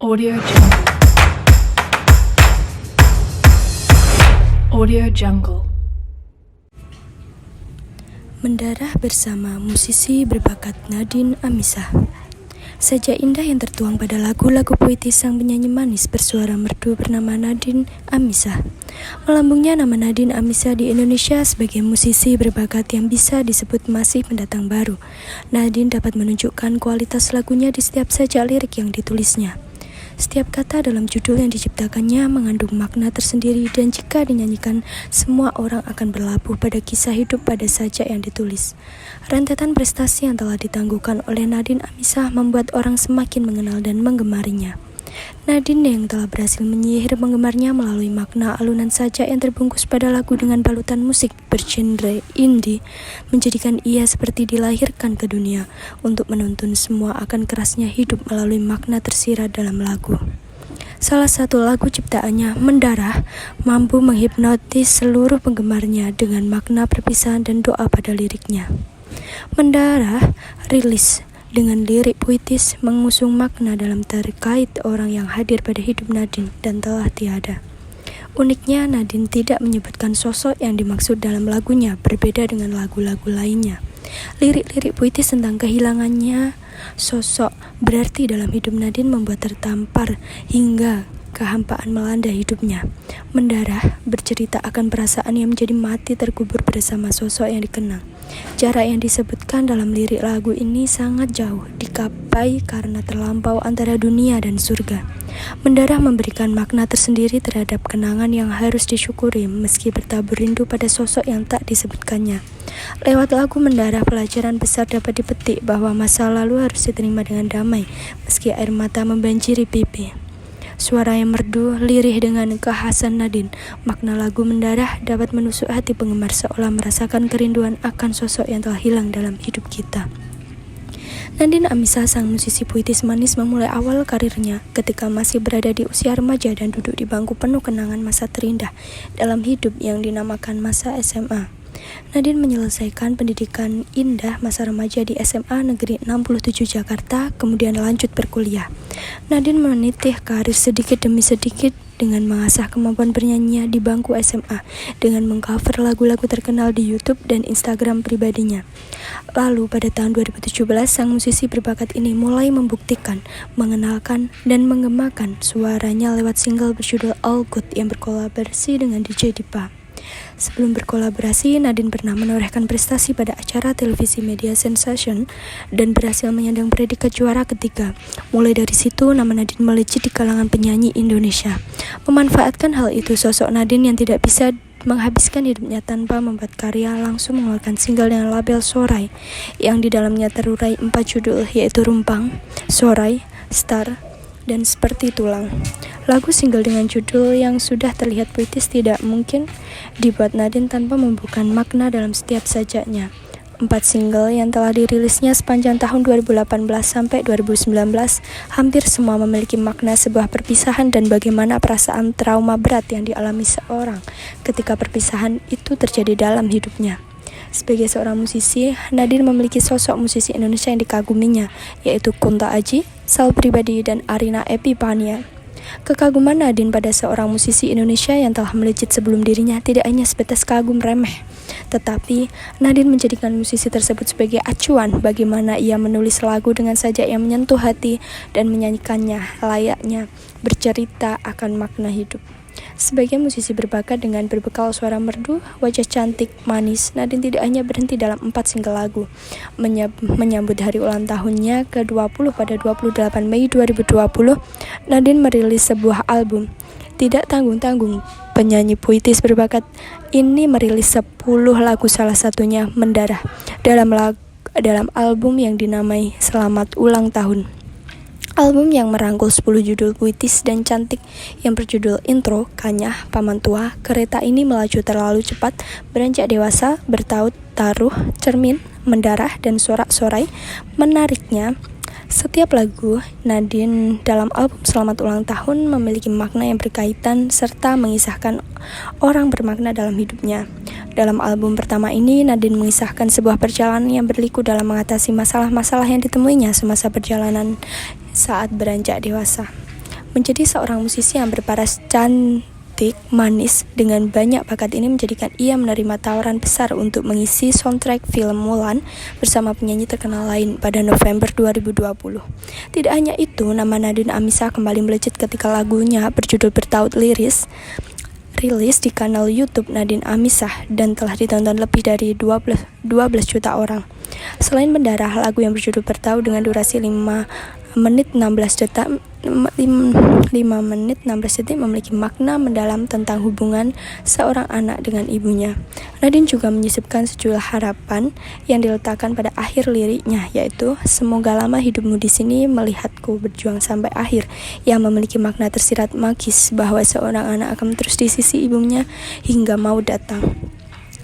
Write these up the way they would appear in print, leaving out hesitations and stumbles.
Audio Jungle. Audio Jungle. Mendarah bersama musisi berbakat Nadine Amizah. Sajak indah yang tertuang pada lagu-lagu puitis sang penyanyi manis bersuara merdu bernama Nadine Amizah. Melambungnya nama Nadine Amizah di Indonesia sebagai musisi berbakat yang bisa disebut masih pendatang baru. Nadine dapat menunjukkan kualitas lagunya di setiap sajak lirik yang ditulisnya. Setiap kata dalam judul yang diciptakannya mengandung makna tersendiri dan jika dinyanyikan, semua orang akan berlabuh pada kisah hidup pada sajak yang ditulis. Rentetan prestasi yang telah ditangguhkan oleh Nadine Amizah membuat orang semakin mengenal dan menggemarinya. Nadine yang telah berhasil menyihir penggemarnya melalui makna alunan sajak yang terbungkus pada lagu dengan balutan musik bergenre indie, menjadikan ia seperti dilahirkan ke dunia untuk menuntun semua akan kerasnya hidup melalui makna tersirat dalam lagu. Salah satu lagu ciptaannya, Mendarah, mampu menghipnotis seluruh penggemarnya dengan makna perpisahan dan doa pada liriknya. Mendarah rilis dengan lirik puitis mengusung makna dalam terkait orang yang hadir pada hidup Nadine dan telah tiada. Uniknya, Nadine tidak menyebutkan sosok yang dimaksud dalam lagunya, berbeda dengan lagu-lagu lainnya. Lirik-lirik puitis tentang kehilangannya sosok berarti dalam hidup Nadine membuat tertampar hingga kehampaan melanda hidupnya. Mendarah bercerita akan perasaan yang menjadi mati terkubur bersama sosok yang dikenang. Jarak yang disebutkan dalam lirik lagu ini sangat jauh dikapai karena terlampau antara dunia dan surga. Mendarah memberikan makna tersendiri terhadap kenangan yang harus disyukuri meski bertabur rindu pada sosok yang tak disebutkannya. Lewat lagu Mendarah, pelajaran besar dapat dipetik bahwa masa lalu harus diterima dengan damai meski air mata membanjiri pipi. Suara yang merdu, lirih dengan kekhasan Nadine, makna lagu Mendarah dapat menusuk hati penggemar seolah merasakan kerinduan akan sosok yang telah hilang dalam hidup kita. Nadine Amizah, sang musisi puitis manis, memulai awal karirnya ketika masih berada di usia remaja dan duduk di bangku penuh kenangan masa terindah dalam hidup yang dinamakan masa SMA. Nadine menyelesaikan pendidikan indah masa remaja di SMA Negeri 67 Jakarta, kemudian lanjut berkuliah. Nadine meniti karir sedikit demi sedikit dengan mengasah kemampuan bernyanyinya di bangku SMA dengan mengcover lagu-lagu terkenal di YouTube dan Instagram pribadinya. Lalu pada tahun 2017, sang musisi berbakat ini mulai membuktikan, mengenalkan, dan menggemakan suaranya lewat single berjudul All Good yang berkolaborasi dengan DJ Dipa. Sebelum berkolaborasi, Nadine pernah menorehkan prestasi pada acara televisi Media Sensation dan berhasil menyandang predikat juara ketiga. Mulai dari situ, nama Nadine melejit di kalangan penyanyi Indonesia. Memanfaatkan hal itu, sosok Nadine yang tidak bisa menghabiskan hidupnya tanpa membuat karya langsung mengeluarkan single dengan label Sorai yang di dalamnya terurai 4 judul yaitu Rumpang, Sorai, Star, dan Seperti Tulang. Lagu single dengan judul yang sudah terlihat puitis tidak mungkin dibuat Nadine tanpa membuka makna dalam setiap sajaknya. 4 single yang telah dirilisnya sepanjang tahun 2018 sampai 2019 hampir semua memiliki makna sebuah perpisahan dan bagaimana perasaan trauma berat yang dialami seorang ketika perpisahan itu terjadi dalam hidupnya. Sebagai seorang musisi, Nadine memiliki sosok musisi Indonesia yang dikaguminya, yaitu Kunto Aji, Sal Pribadi, dan Arina Epifania. Kekaguman Nadine pada seorang musisi Indonesia yang telah melejit sebelum dirinya tidak hanya sebatas kagum remeh, tetapi Nadine menjadikan musisi tersebut sebagai acuan bagaimana ia menulis lagu dengan sajak yang menyentuh hati dan menyanyikannya layaknya bercerita akan makna hidup. Sebagai musisi berbakat dengan berbekal suara merdu, wajah cantik, manis, Nadine tidak hanya berhenti dalam 4 single lagu. Menyambut hari ulang tahunnya ke-20 pada 28 Mei 2020, Nadine merilis sebuah album. Tidak tanggung-tanggung, penyanyi puitis berbakat ini merilis 10 lagu, salah satunya Mendarah, dalam album yang dinamai Selamat Ulang Tahun. Album yang merangkul 10 judul puitis dan cantik yang berjudul Intro, Kanyah, Paman Tua, Kereta Ini Melaju Terlalu Cepat, Beranjak Dewasa, Bertaut, Taruh, Cermin, Mendarah, dan Sorak-Sorai. Menariknya, setiap lagu Nadine dalam album Selamat Ulang Tahun memiliki makna yang berkaitan serta mengisahkan orang bermakna dalam hidupnya. Dalam album pertama ini, Nadine mengisahkan sebuah perjalanan yang berliku dalam mengatasi masalah-masalah yang ditemuinya semasa perjalanan saat beranjak dewasa. Menjadi seorang musisi yang berparas cantik, manis, dengan banyak bakat ini menjadikan ia menerima tawaran besar untuk mengisi soundtrack film Mulan bersama penyanyi terkenal lain pada November 2020. Tidak hanya itu, nama Nadine Amizah kembali melejit ketika lagunya berjudul Bertaut rilis di kanal YouTube Nadine Amizah dan telah ditonton lebih dari 12 juta orang. Selain mendarah, lagu yang berjudul Bertaut dengan durasi 5 menit 16 detik memiliki makna mendalam tentang hubungan seorang anak dengan ibunya. Nadine juga menyisipkan sejumlah harapan yang diletakkan pada akhir liriknya, yaitu semoga lama hidupmu di sini melihatku berjuang sampai akhir, yang memiliki makna tersirat magis bahwa seorang anak akan terus di sisi ibunya hingga maut datang.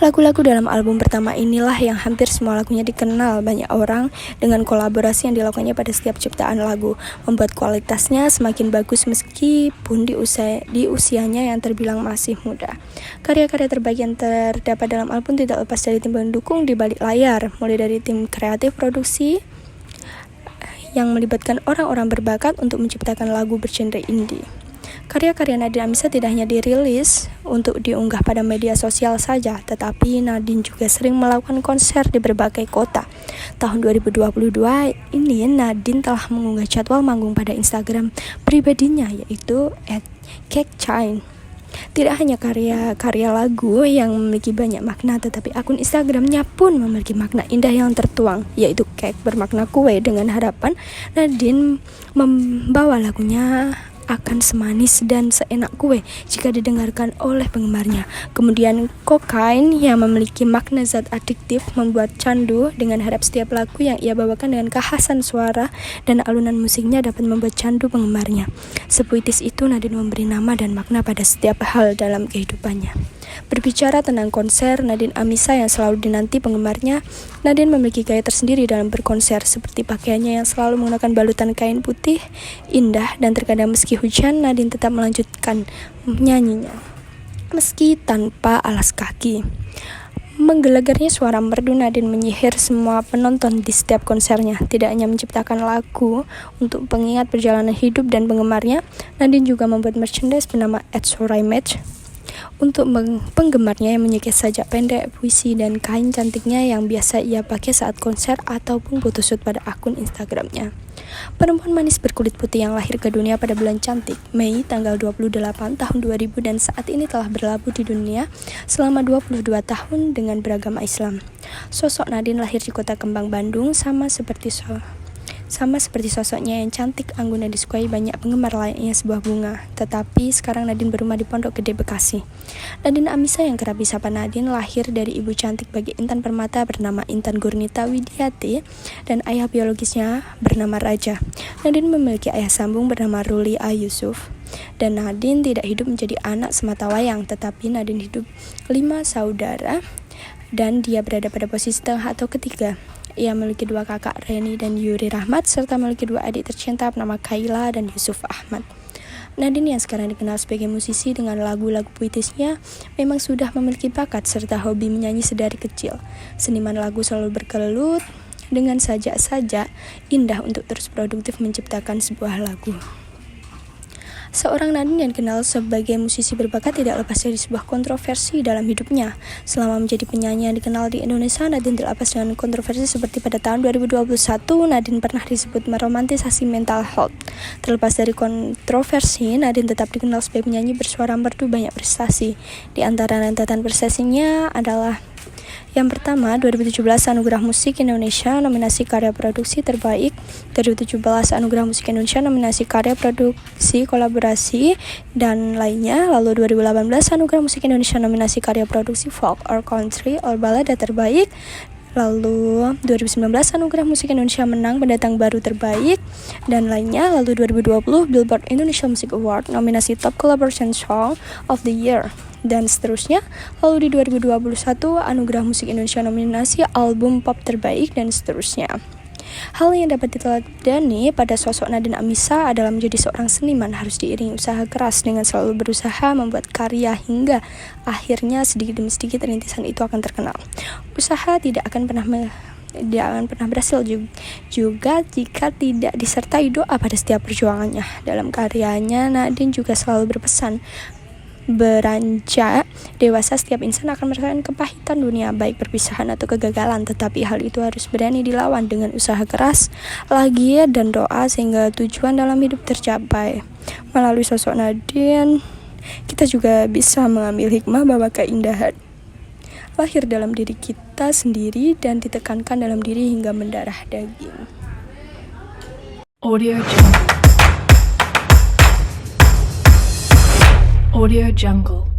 Lagu-lagu dalam album pertama inilah yang hampir semua lagunya dikenal banyak orang dengan kolaborasi yang dilakukannya pada setiap ciptaan lagu, membuat kualitasnya semakin bagus meskipun di usianya yang terbilang masih muda. Karya-karya terbaik yang terdapat dalam album tidak lepas dari tim pendukung di balik layar, mulai dari tim kreatif produksi yang melibatkan orang-orang berbakat untuk menciptakan lagu bergenre indie. Karya-karya Nadine Amizah tidak hanya dirilis untuk diunggah pada media sosial saja, tetapi Nadine juga sering melakukan konser di berbagai kota. Tahun 2022 ini Nadine telah mengunggah jadwal manggung pada Instagram pribadinya, yaitu @cakechine. Tidak hanya karya-karya lagu yang memiliki banyak makna, tetapi akun Instagramnya pun memiliki makna indah yang tertuang, yaitu cake bermakna kue, dengan harapan Nadine membawa lagunya akan semanis dan seenak kue jika didengarkan oleh penggemarnya. Kemudian kokain yang memiliki makna zat adiktif membuat candu, dengan harap setiap lagu yang ia bawakan dengan kekhasan suara dan alunan musiknya dapat membuat candu penggemarnya. Sepuitis itu Nadine memberi nama dan makna pada setiap hal dalam kehidupannya. Berbicara tentang konser Nadine Amizah yang selalu dinanti penggemarnya, Nadine memiliki gaya tersendiri dalam berkonser, seperti pakaiannya yang selalu menggunakan balutan kain putih indah, dan terkadang meski hujan, Nadine tetap melanjutkan menyanyinya meski tanpa alas kaki. Menggelegarnya suara merdu Nadine menyihir semua penonton di setiap konsernya. Tidak hanya menciptakan lagu untuk pengingat perjalanan hidup dan penggemarnya, Nadine juga membuat merchandise bernama It's Alright Match untuk penggemarnya yang menyukai sajak pendek, puisi, dan kain cantiknya yang biasa ia pakai saat konser ataupun photoshoot pada akun Instagramnya. Perempuan manis berkulit putih yang lahir ke dunia pada bulan cantik, Mei tanggal 28 tahun 2000, dan saat ini telah berlabuh di dunia selama 22 tahun dengan beragama Islam. Sosok Nadine lahir di Kota Kembang, Bandung, sama seperti sosoknya yang cantik, anggun, dan disukai banyak penggemar lainnya sebuah bunga. Tetapi sekarang Nadine berumah di Pondok Gede, Bekasi. Nadine Amizah yang kerap disapa Nadine lahir dari ibu cantik bagi Intan Permata bernama Intan Gurnita Widiati dan ayah biologisnya bernama Raja. Nadine memiliki ayah sambung bernama Ruli A. Yusuf. Dan Nadine tidak hidup menjadi anak semata wayang, tetapi Nadine hidup 5 saudara dan dia berada pada posisi tengah atau ketiga. Ia memiliki 2 kakak, Reni dan Yuri Rahmat, serta memiliki 2 adik tercinta bernama Kaila dan Yusuf Ahmad. Nadine yang sekarang dikenal sebagai musisi dengan lagu-lagu puitisnya memang sudah memiliki bakat serta hobi menyanyi sedari kecil. Seniman lagu selalu bergelut dengan sajak-sajak indah untuk terus produktif menciptakan sebuah lagu. Seorang Nadine yang dikenal sebagai musisi berbakat tidak lepas dari sebuah kontroversi dalam hidupnya. Selama menjadi penyanyi yang dikenal di Indonesia, Nadine tidak lepas dengan kontroversi seperti pada tahun 2021, Nadine pernah disebut meromantisasi mental health. Terlepas dari kontroversi, Nadine tetap dikenal sebagai penyanyi bersuara merdu banyak prestasi. Di antara rentetan prestasinya adalah yang pertama, 2017 Anugerah Musik Indonesia nominasi karya produksi terbaik, 2017 Anugerah Musik Indonesia nominasi karya produksi kolaborasi dan lainnya. Lalu 2018 Anugerah Musik Indonesia nominasi karya produksi folk or country or balada terbaik. Lalu 2019 Anugerah Musik Indonesia menang pendatang baru terbaik dan lainnya. Lalu 2020 Billboard Indonesia Music Award nominasi Top Collaboration Song of the Year dan seterusnya. Lalu di 2021 Anugerah Musik Indonesia nominasi album pop terbaik dan seterusnya. Hal yang dapat diteladani pada sosok Nadine Amizah adalah menjadi seorang seniman harus diiringi usaha keras dengan selalu berusaha membuat karya hingga akhirnya sedikit demi sedikit rintisan itu akan terkenal. Usaha tidak akan pernah akan pernah berhasil juga jika tidak disertai doa pada setiap perjuangannya. Dalam karyanya, Nadine juga selalu berpesan, beranjak dewasa setiap insan akan merasakan kepahitan dunia, baik perpisahan atau kegagalan, tetapi hal itu harus berani dilawan dengan usaha keras, lagi dan doa sehingga tujuan dalam hidup tercapai. Melalui sosok Nadine, kita juga bisa mengambil hikmah bahwa keindahan lahir dalam diri kita sendiri dan ditekankan dalam diri hingga mendarah daging. Audio Jungle. Audio Jungle.